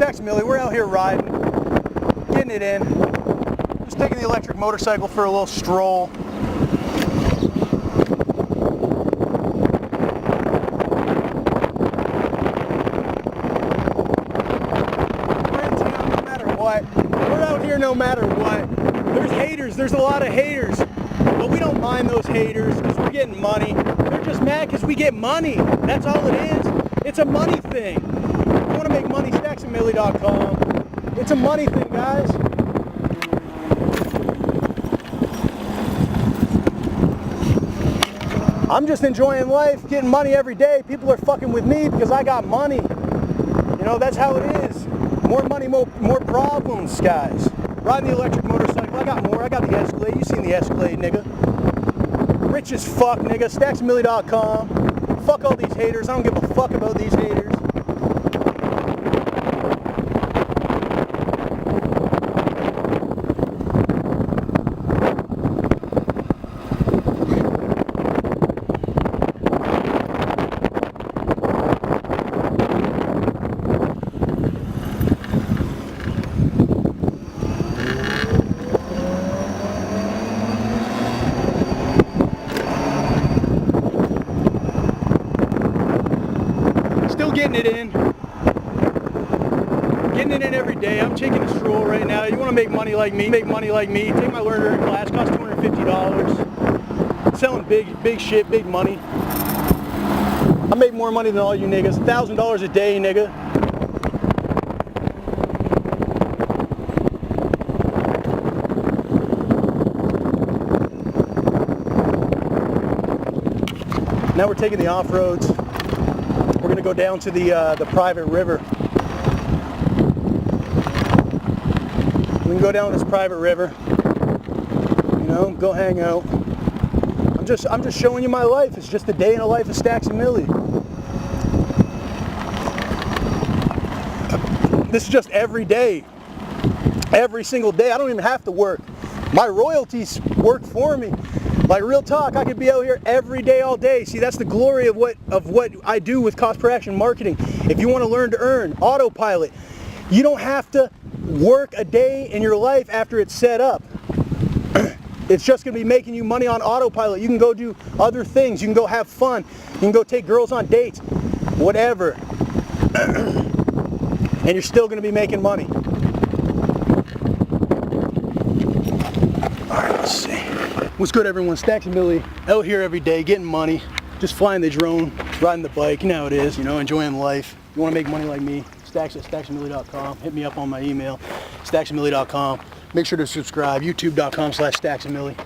Stacks and Millie, we're out here riding, getting it in. Just taking the electric motorcycle for a little stroll. We're in town no matter what. We're out here no matter what. There's haters, there's a lot of haters. But we don't mind those haters because we're getting money. They're just mad because we get money. That's all it is. It's a money thing. If you want to make money, stacksandmillie.com. It's a money thing, guys. I'm just enjoying life, getting money every day. People are fucking with me because I got money. You know, that's how it is. More money, more problems, guys. Riding the electric motorcycle, I got more. I got the Escalade. You seen the Escalade, nigga. Rich as fuck, nigga. Stacksandmillie.com. Fuck all these haters. I don't give a fuck about these haters. Still getting it in. Getting it in every day. I'm taking a stroll right now. You want to make money like me? Make money like me. Take my learner class. Costs $250. Selling big shit, big money. I make more money than all you niggas. $1,000 a day, nigga. Now we're taking the off-roads. We're going to go down to the private river. We can go down this private river. You know, go hang out. I'm just showing you my life. It's just a day in the life of Stacks and Millie. This is just every day. Every single day. I don't even have to work. My royalties work for me. Like, real talk, I could be out here every day, all day. See, that's the glory of what I do with cost per action marketing. If you want to learn to earn, autopilot. You don't have to work a day in your life after it's set up. It's just going to be making you money on autopilot. You can go do other things. You can go have fun. You can go take girls on dates. Whatever. And you're still going to be making money. Alright, let's see. What's good, everyone? Stacks and Millie out here every day getting money, just flying the drone, riding the bike. You know how it is, you know, enjoying life. You want to make money like me? Stacks at stacksandmillie.com. Hit me up on my email, stacksandmillie.com. Make sure to subscribe, youtube.com/stacksandmillie.